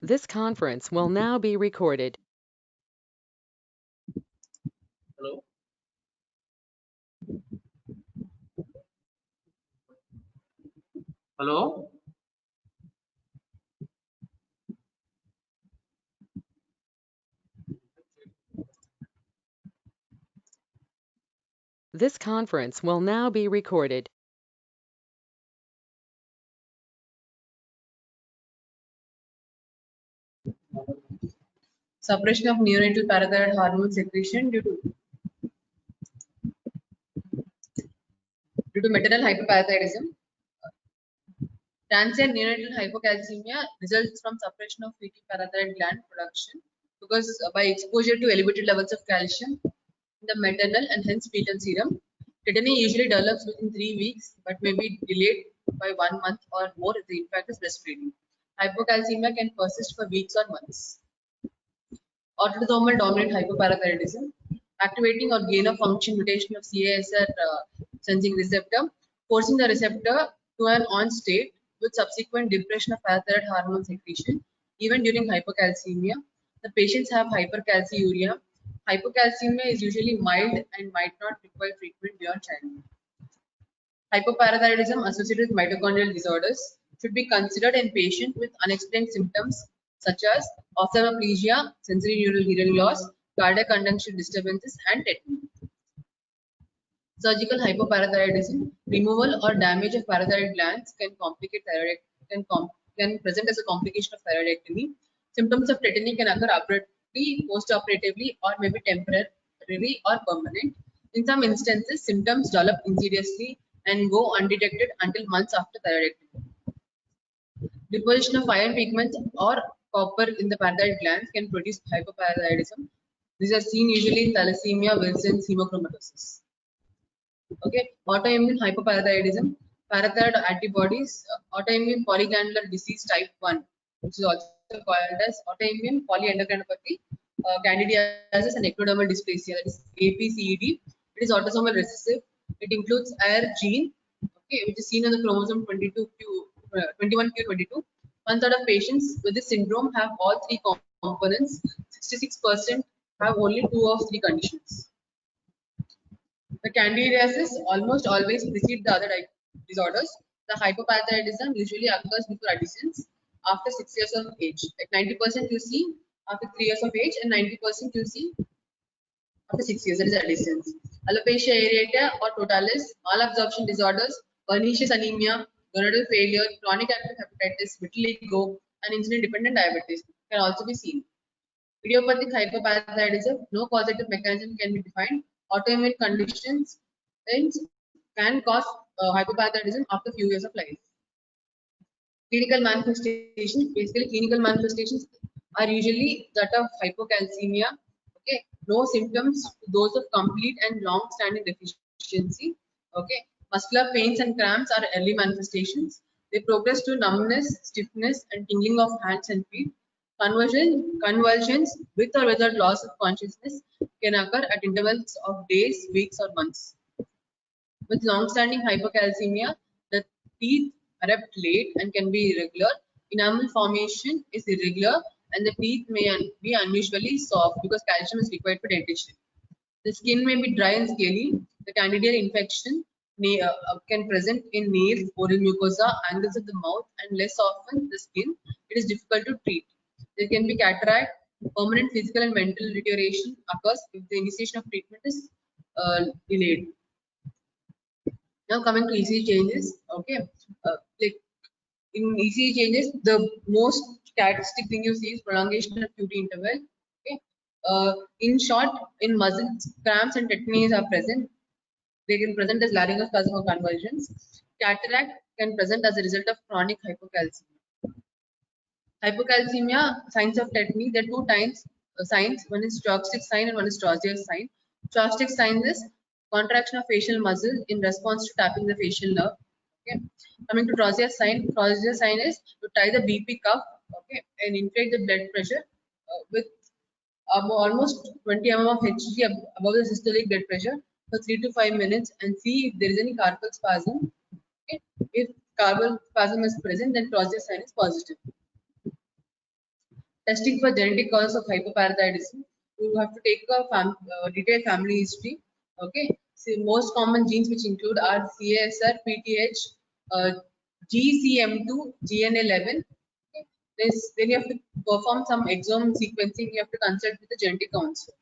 This conference will now be recorded. Hello. Hello. This conference will now be recorded. Suppression of neonatal parathyroid hormone secretion due to maternal hyperparathyroidism. Transient neonatal hypocalcemia results from suppression of fetal parathyroid gland production because by exposure to elevated levels of calcium in the maternal and hence fetal serum. Tetany usually develops within 3 weeks but may be delayed by 1 month or more if the infant is breastfeeding. Hypocalcemia can persist for weeks or months. Autosomal dominant hypoparathyroidism, activating or gain of function mutation of CASR sensing receptor, forcing the receptor to an on state with subsequent depression of parathyroid hormone secretion, even during hypocalcemia. The patients have hypercalciuria. Hypocalcemia is usually mild and might not require treatment beyond childhood. Hypoparathyroidism associated with mitochondrial disorders should be considered in patients with unexplained symptoms such as ophthalmoplegia, sensory neural hearing loss, cardiac conduction disturbances, and tetany. Surgical hypoparathyroidism, removal or damage of parathyroid glands can complicate thyroid, can present as a complication of thyroidectomy. Symptoms of tetany can occur abruptly, postoperatively, or maybe temporary or permanent. In some instances, symptoms develop insidiously and go undetected until months after thyroidectomy. Deposition of iron pigments or copper in the parathyroid glands can produce hypoparathyroidism. These are seen usually in thalassemia, Wilson's, hemochromatosis. Okay, autoimmune hypoparathyroidism, parathyroid antibodies, autoimmune polyglandular disease type 1, which is also called as autoimmune polyendocrinopathy, candidiasis, and ectodermal dysplasia, that is APCED. It is autosomal recessive. It includes AIR gene, okay, which is seen on the chromosome 21q22. One third of patients with this syndrome have all three components. 66% have only two of three conditions. The candidiasis almost always precedes the other disorders. The hypoparathyroidism usually occurs before adolescence after 6 years of age. Like 90% you see after 3 years of age and 90% you see after 6 years, that is adolescence. Alopecia areata or totalis, malabsorption disorders, pernicious anemia, gonadal failure, chronic active hepatitis, vitiligo, and insulin-dependent diabetes can also be seen. Idiopathic hypoparathyroidism, no causative mechanism can be defined. Autoimmune conditions can cause hypoparathyroidism after few years of life. Clinical manifestations, basically clinical manifestations are usually that of hypocalcemia. Okay, no symptoms to those of complete and long-standing deficiency. Okay, muscular pains and cramps are early manifestations. They progress to numbness, stiffness, and tingling of hands and feet. Convulsions with or without loss of consciousness can occur at intervals of days, weeks, or months. With long-standing hypocalcemia, the teeth erupt late and can be irregular. Enamel formation is irregular, and the teeth may be unusually soft because calcium is required for dentition. The skin may be dry and scaly. The candidal infection can present in nails, oral mucosa, angles of the mouth, and less often the skin. It is difficult to treat. There can be cataract. Permanent physical and mental deterioration occurs if the initiation of treatment is delayed. Now coming to ECG changes, okay, like in ECG changes, the most characteristic thing you see is prolongation of QT interval. Okay, in short, in muscles, cramps and tetanies are present. They can present as laryngospasm or convulsions. Cataract can present as a result of chronic hypocalcemia. Hypocalcemia, signs of tetany. There are two signs. One is Chopstick sign and one is Trousers sign. Chopstick sign is contraction of facial muscle in response to tapping the facial nerve. Okay. Coming to Trousers sign is to tie the BP cuff, okay, and inflate the blood pressure with almost 20 mm of Hg above the systolic blood pressure for 3 to 5 minutes and see if there is any carpal spasm. Okay. If carpal spasm is present, then Trousers sign is positive. Testing for genetic cause of hypoparathyroidism, you have to take a detailed family history. Okay, so most common genes which include are CASR, PTH, uh, GCM2, GN11. Okay. Then you have to perform some exome sequencing. You have to consult with the genetic counselor.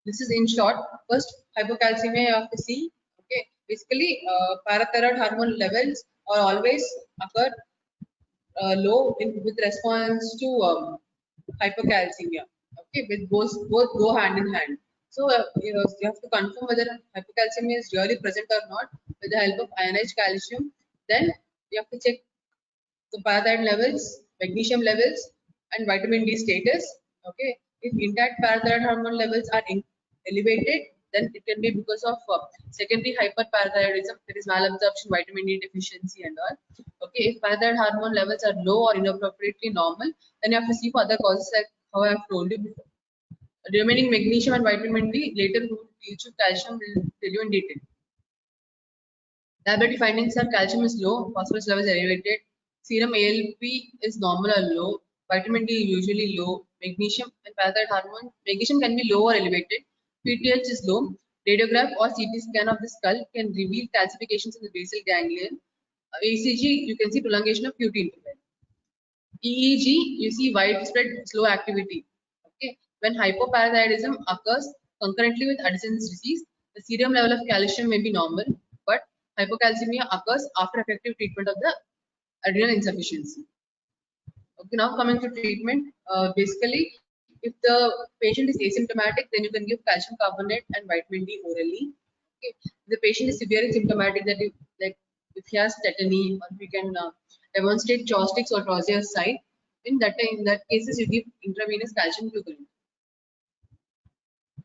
This is in short. First, hypocalcemia you have to see. Okay, basically, parathyroid hormone levels are always occur low with response to hypocalcemia. Okay, with both go hand in hand. So you have to confirm whether hypocalcemia is really present or not with the help of ionized calcium. Then you have to check the parathyroid levels, magnesium levels, and vitamin D status. Okay, if intact parathyroid hormone levels are elevated, then it can be because of secondary hyperparathyroidism, that is malabsorption, vitamin D deficiency, and all. Okay, if parathyroid hormone levels are low or inappropriately normal, then you have to see for other causes like how I have told you before. The remaining magnesium and vitamin D later will teach you calcium will tell you in detail. Laboratory findings are calcium is low, phosphorus levels elevated, serum ALP is normal or low, vitamin D usually low, magnesium and parathyroid hormone, magnesium can be low or elevated, PTH is low, radiograph or CT scan of the skull can reveal calcifications in the basal ganglion, ECG you can see prolongation of QT interval. EEG, you see widespread slow activity. Okay, when hypoparathyroidism occurs concurrently with Addison's disease, the serum level of calcium may be normal, but hypocalcemia occurs after effective treatment of the adrenal insufficiency. Okay, now coming to treatment, basically, if the patient is asymptomatic, then you can give calcium carbonate and vitamin D orally. Okay, if the patient is severely symptomatic, that if, like if he has tetany, or we can demonstrate Chopsticks or Trousers site, in that cases you give intravenous calcium gluconate.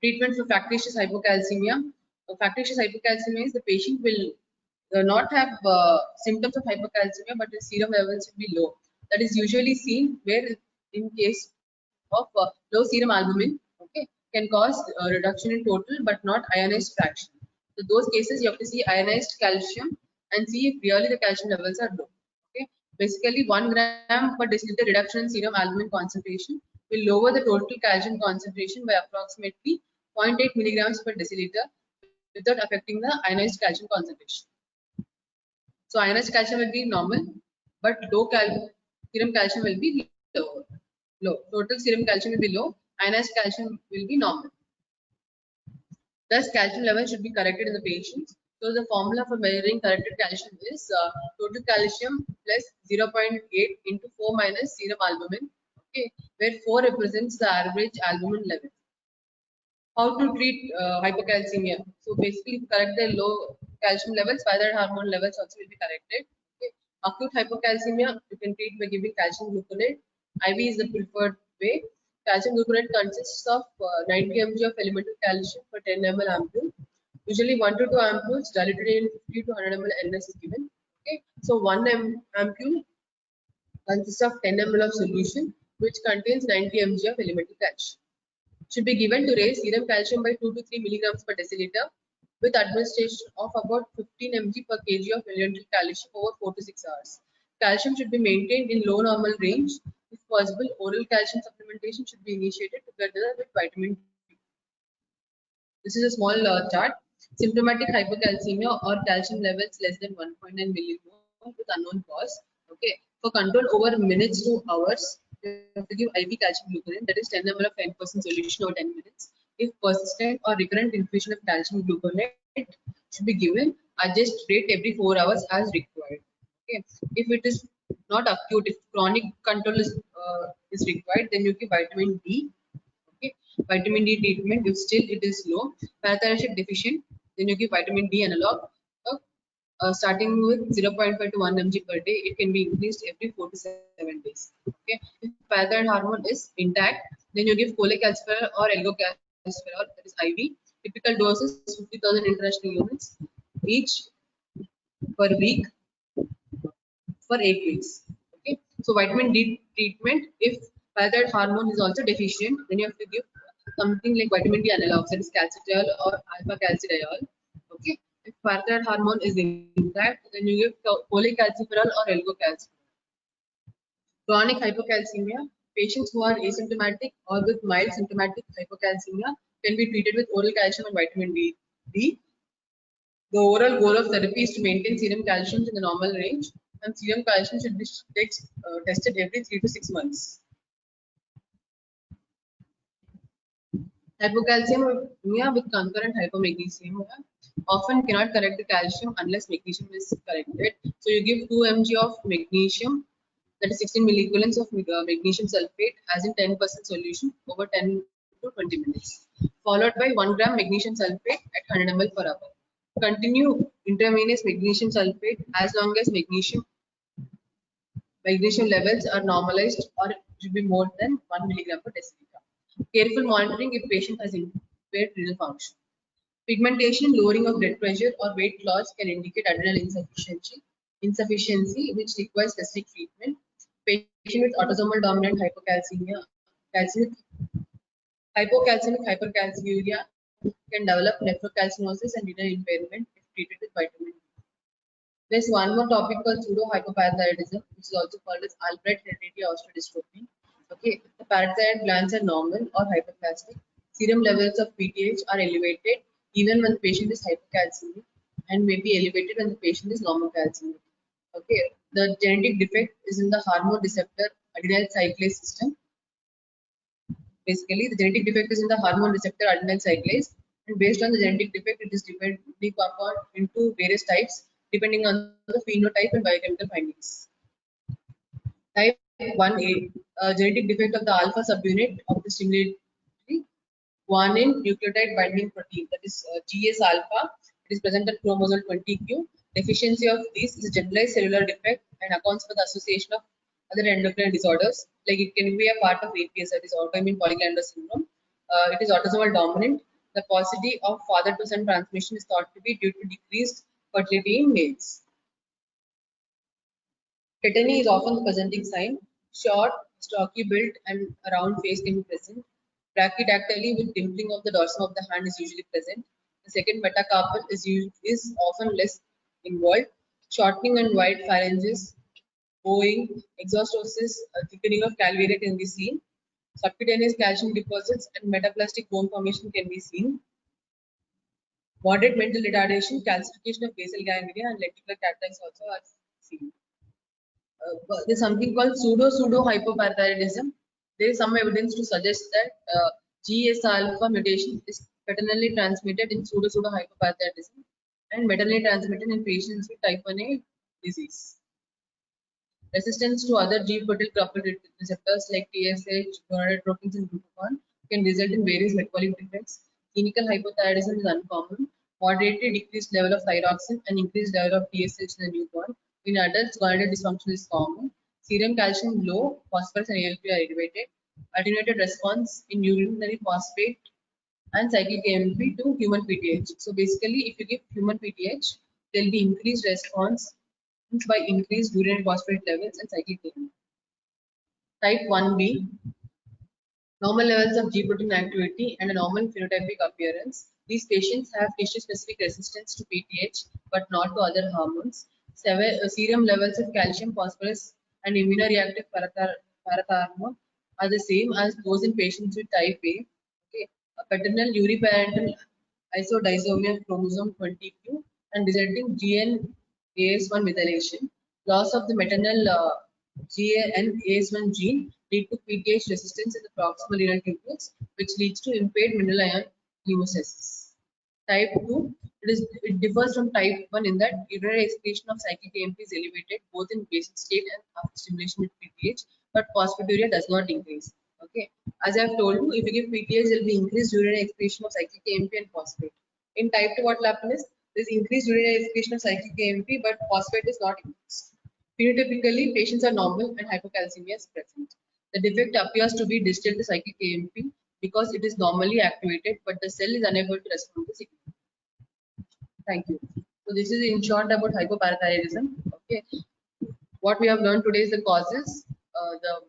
Treatment for factitious hypocalcemia. Factitious hypocalcemia is the patient will not have symptoms of hypocalcemia, but the serum levels will be low. That is usually seen where in case of low serum albumin, okay, can cause reduction in total but not ionized fraction. So those cases you have to see ionized calcium and see if really the calcium levels are low. Okay, basically 1 gram per deciliter reduction in serum albumin concentration will lower the total calcium concentration by approximately 0.8 milligrams per deciliter without affecting the ionized calcium concentration. So ionized calcium will be normal, but serum calcium will be low. Low. Total serum calcium will be low. Ionized calcium will be normal. Thus, calcium level should be corrected in the patients. So the formula for measuring corrected calcium is total calcium plus 0.8 into 4 minus serum albumin. Okay, where 4 represents the average albumin level. How to treat hypocalcemia? So basically, to correct the low calcium levels, thyroid hormone levels also will be corrected. Okay. Acute hypocalcemia, you can treat by giving calcium gluconate. IV is the preferred way. Calcium gluconate consists of 90 mg of elemental calcium for 10 ml ampule. Usually 1 to 2 ampules diluted in 50 to 100 ml NS is given. Okay. So 1 ampule consists of 10 ml of solution which contains 90 mg of elemental calcium. Should be given to raise serum calcium by 2 to 3 milligrams per deciliter with administration of about 15 mg per kg of elemental calcium over 4 to 6 hours. Calcium should be maintained in low normal range. If possible, oral calcium supplementation should be initiated together with vitamin D. This is a small chart. Symptomatic hypocalcemia or calcium levels less than 1.9 millimole with unknown cause. Okay. For control over minutes to hours, you have to give IV calcium gluconate, that is 10 ml of 10% solution over 10 minutes. If persistent or recurrent infusion of calcium gluconate should be given, adjust rate every 4 hours as required. Okay. If it is not acute, if chronic control is required, then you give vitamin D. Okay. Vitamin D treatment, if still it is low, parathyroid deficient, then you give vitamin D analog. Starting with 0.5 to 1 mg per day, it can be increased every 4 to 7 days. Okay. If parathyroid hormone is intact, then you give cholecalciferol or ergocalciferol, that is IV. Typical dose is 50,000 international units each per week for 8 weeks. Okay. So vitamin D treatment, if parathyroid hormone is also deficient, then you have to give something like vitamin D analogs, that is calcitriol or alpha calcidiol. Okay. If parathyroid hormone is intact, then you give cholecalciferol or ergocalciferol. Chronic hypocalcemia, Patients who are asymptomatic or with mild symptomatic hypocalcemia can be treated with oral calcium and vitamin D. The overall goal of therapy is to maintain serum calcium in the normal range, and serum calcium should be tested every 3 to 6 months. Hypocalcemia with concurrent hypomagnesemia often cannot correct the calcium unless magnesium is corrected. So you give 2 mg of magnesium, that is 16 milliequivalents of magnesium sulfate as in 10% solution over 10 to 20 minutes, followed by 1 gram magnesium sulfate at 100 ml per hour. Continue intravenous magnesium sulfate as long as magnesium levels are normalized or should be more than 1 milligram per deciliter. Careful monitoring if patient has impaired renal function. Pigmentation, lowering of blood pressure or weight loss can indicate adrenal insufficiency which requires specific treatment. Patient with autosomal dominant hypocalcemic hypercalciuria can develop nephrocalcinosis and renal impairment if treated with vitamin D. There's one more topic called pseudo-hypoparathyroidism, which is also called as Albright hereditary osteodystrophy. Okay, the parathyroid glands are normal or hyperplastic. Serum levels of PTH are elevated even when the patient is hypercalcemic and may be elevated when the patient is normal calcemic. Okay, the genetic defect is in the hormone receptor adenyl cyclase system. Basically, the genetic defect is in the hormone receptor adenyl cyclase, and based on the genetic defect, it is decomposed into various types depending on the phenotype and biochemical findings. Type 1A, genetic defect of the alpha subunit of the stimulatory guanine nucleotide binding protein, that is GS alpha. It is present at chromosome 20q. Deficiency of this is a generalized cellular defect and accounts for the association of other endocrine disorders. Like it can be a part of APS, that is autoimmune polyglandular syndrome. It is autosomal dominant. The paucity of father to son transmission is thought to be due to decreased fertility in males. Tetany is often the presenting sign. Short, stocky build and a round face can be present. Brachydactyly with dimpling of the dorsum of the hand is usually present. The second metacarpal is often less involved. Shortening and wide phalanges, bowing, exostosis, thickening of calvaria can be seen. Subcutaneous calcium deposits and metaplastic bone formation can be seen. Moderate mental retardation, calcification of basal ganglia and lenticular cataracts also are seen. There's something called pseudo-hypoparathyroidism. There is some evidence to suggest that GS alpha mutation is paternally transmitted in pseudo-hypoparathyroidism and maternally transmitted in patients with type 1A disease. Resistance to other G-protyl-coupled receptors like TSH, gonadotropins, and glucagon can result in various metabolic defects. Clinical hypothyroidism is uncommon. Moderately decreased level of thyroxine and increased level of TSH in the newborn. In adults, gonadal dysfunction is common. Serum calcium low, phosphorus and ALP are elevated. Attenuated response in urinary phosphate and cyclic AMP to human PTH. So basically, if you give human PTH, there will be increased response by increased urinary phosphate levels and cyclic AMP. Type 1B, normal levels of G protein activity and a normal phenotypic appearance. These patients have tissue-specific resistance to PTH, but not to other hormones. Serum levels of calcium, phosphorus, and immunoreactive parathormone are the same as those in patients with type A. Okay. A paternal uriparental isodysomia of chromosome 20q and resulting GNAS1 methylation. Loss of the maternal GNAS1 gene lead to PTH resistance in the proximal renal tubules, which leads to impaired mineral ion hemostasis. Type 2, it differs from type 1 in that urinary excretion of cyclic AMP is elevated both in basal state and after stimulation with PTH, but phosphaturia does not increase. Okay, as I have told you, if you give PTH, there will be increased urinary excretion of cyclic AMP and phosphate. In type 2, what will happen is there is increased urinary excretion of cyclic AMP, but phosphate is not increased. Phenotypically, patients are normal and hypocalcemia is present. The defect appears to be distal to cyclic AMP because it is normally activated, but the cell is unable to respond to signal. Thank you. So this is in short about hypoparathyroidism. Okay. What we have learned today is the causes, the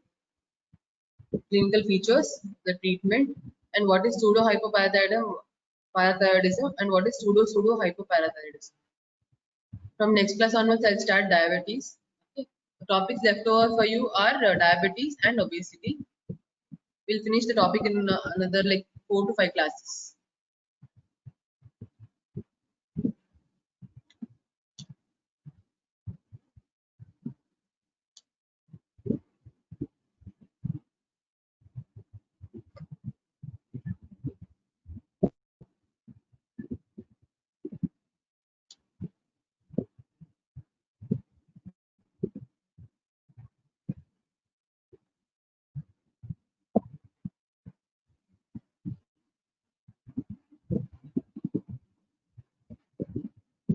clinical features, the treatment, and what is pseudo-hypoparathyroidism, and what is pseudo-hypoparathyroidism. From next class onwards, I'll start diabetes. Okay. The topics left over for you are diabetes and obesity. We'll finish the topic in another like 4 to 5 classes.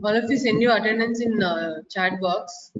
All of you send your attendance in chat box.